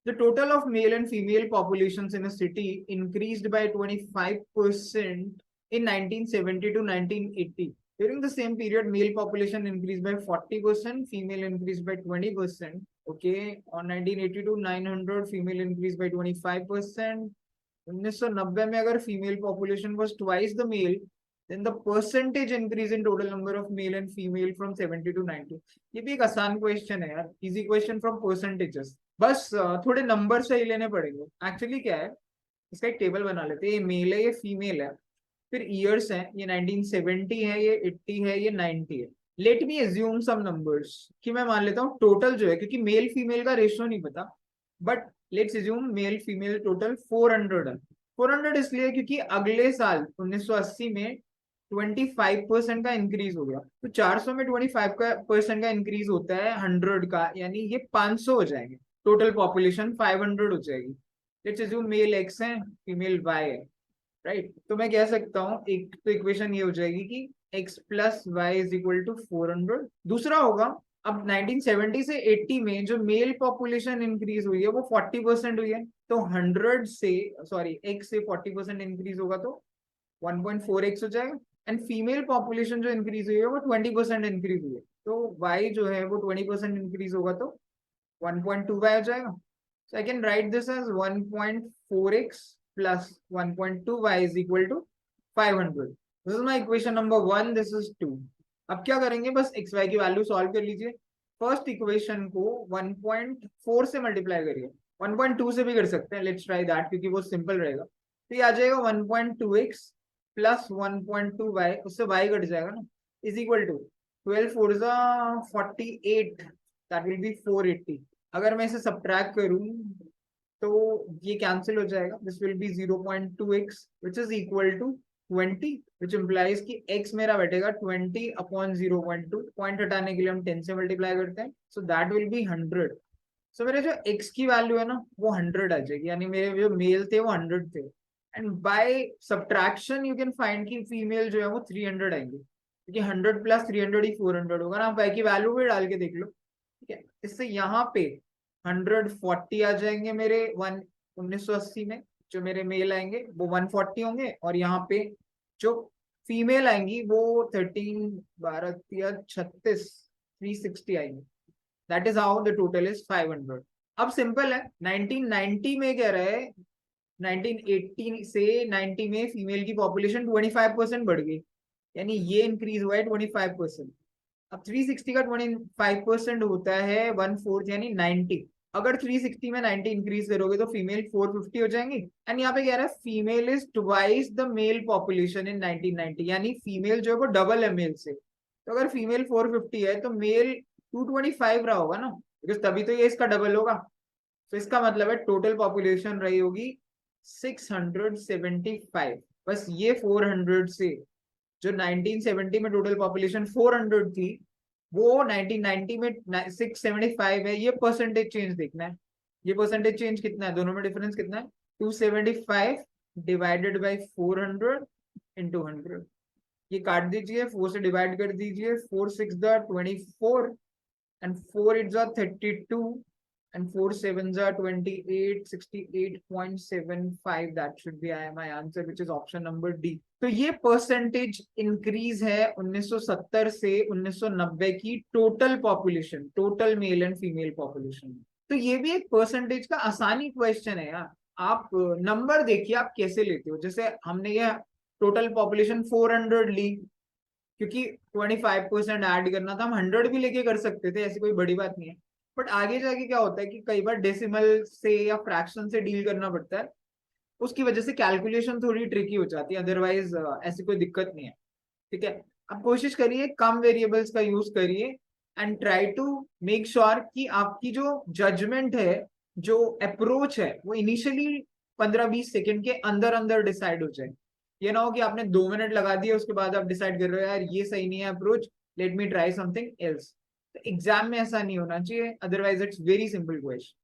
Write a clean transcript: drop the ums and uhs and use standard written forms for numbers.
The total of male and female populations in a city increased by 25% in 1970 to 1980. During the same period, male population increased by 40%, female increased by 20%. Okay, on 1980 to 900, female increased by 25%. 1990 में अगर female population was twice the male, then the percentage increase in total number of male and female from 70 to 90. ये भी एक आसान question है यार, easy question from percentages. बस थोड़े नंबर सही लेने पड़ेंगे. एक्चुअली क्या है, इसका एक टेबल बना लेते हैं. ये मेल है, ये फीमेल है, फिर ईयर्स है, ये 1970 है, ये 80 है, ये 90 है. Let me assume some numbers कि मैं मान लेता हूँ टोटल जो है, क्योंकि मेल फीमेल का रेशियो नहीं पता, but let's assume male female total 400 है. 400 इसलिए क्योंकि अगले साल 1980 में 25% का इंक्रीज हो गया, तो 400 में 25% का इंक्रीज होता है 100 का, यानी ये 500 हो जाएंगे. टोटल पॉपुलेशन 500 हो जाएगी. लेट्स अज्यूम मेल एक्स है, फीमेल वाई है, राइट. तो मैं कह सकता हूँ एक तो इक्वेशन ये हो जाएगी कि x plus y is equal to 400. दूसरा होगा, अब 1970 से 80 में जो मेल पॉपुलेशन इंक्रीज हुई है वो 40% हुई है, तो 100 से सॉरी x से 40% इंक्रीज होगा तो 1.4x हो जाएगा. एंड फीमेल पॉपुलेशन जो इंक्रीज हुई है वो 20% इंक्रीज हुई है, तो y जो है वो 20% इंक्रीज होगा तो 1.2y हो जाएगा. So I can write this as 1.4x plus 1.2y is equal to 500. This is my equation number 1. This is 2. अब क्या करेंगे, बस x y की वैल्यू सॉल्व कर लीजिए. फर्स्ट इक्वेशन को 1.4 से मल्टीप्लाई करिए. 1.2 से भी कर सकते हैं, लेट्स ट्राई दैट, क्योंकि वो सिंपल रहेगा. तो ये आ जाएगा 1.2x प्लस 1.2y, उससे y कट जाएगा ना, is equal to 12 4 48, that will be 480. अगर मैं इसे सब्ट्रैक्ट करूं तो ये कैंसिल हो जाएगा. This will be 0.2x which is equal to 20, which implies कि x मेरा बैठेगा 20 अपॉन 0.2. पॉइंट हटाने के लिए हम 10 से मल्टीप्लाई करते हैं, सो दैट विल बी 100. सो मेरे जो x की वैल्यू है ना वो 100 आ जाएगी, यानी मेरे जो मेल थे वो 100 थे. And by subtraction you can find कि फीमेल जो है वो 300 आएंगे, क्योंकि 100 प्लस 300 ही 400 होगा ना. आप y की वैल्यू भी डाल के देख लो. ठीक है, इससे यहाँ पे 140 आ जाएंगे मेरे 1980 में. जो मेरे मेल आएंगे वो 140 होंगे, और यहाँ पे जो फीमेल आएंगी वो 13 12 36 360 आएंगे. That is how the total is 500. अब सिंपल है, 1990 में कह रहे हैं 1980 से 90 में फीमेल की पॉपुलेशन 25% बढ़ गई, यानी ये इंक्रीज हुआ है 25%. अब 360 का 25% होता है 1/4 यानी 90. अगर 360 में 90 इंक्रीज करोगे तो फीमेल 450 हो जाएंगी. एंड यहाँ पे कह रहा है female is twice the mail population in 1990, यानी फीमेल जो है वो डबल है मेल से. तो अगर फीमेल 450 है तो मेल 225 रहा होगा ना, बिकॉज तभी तो ये इसका डबल होगा. तो इसका मतलब है टोटल पॉपुलेशन रही होगी 675. बस ये 400 से जो 1970 में टोटल पॉपुलेशन 400 थी वो 1990 में 675 है. ये परसेंटेज चेंज देखना है. ये परसेंटेज चेंज कितना है, दोनों में डिफरेंस कितना है, 275 डिवाइडेड बाय 400 इंटू 100. ये काट दीजिए, 4 से डिवाइड कर दीजिए. 4 6 24 and 4 8 32 and 4 7s are 28, 68.75. That should be my answer, which is option number D. तो ये परसेंटेज इंक्रीज है 1970 से 1990 की total population, total male and female population. तो ये भी एक परसेंटेज का आसानी क्वेश्चन है यार. आप नंबर देखिए आप कैसे लेते हो. जैसे हमने ये टोटल पॉपुलेशन 400 ली, क्योंकि 25% ऐड करना था, हम 100 भी लेके कर सकते थे, ऐसी कोई बड़ी बात नहीं है. बट आगे जाके क्या होता है कि कई बार डेसिमल से या फ्रैक्शन से डील करना पड़ता है, उसकी वजह से कैलकुलेशन थोड़ी ट्रिकी हो जाती है. अदरवाइज ऐसी कोई दिक्कत नहीं है. ठीक है, आप कोशिश करिए कम वेरिएबल्स का यूज करिए and try to make sure कि आपकी जो जजमेंट है, जो अप्रोच है, वो इनिशियली 15-20 सेकेंड के अंदर अंदर डिसाइड हो जाए. ये ना हो कि आपने 2 मिनट लगा दिए उसके बाद आप डिसाइड कर रहे हो यार ये सही नहीं है approach, let me try something else. Exam में ऐसा नहीं होना चाहिए, otherwise it's very simple question.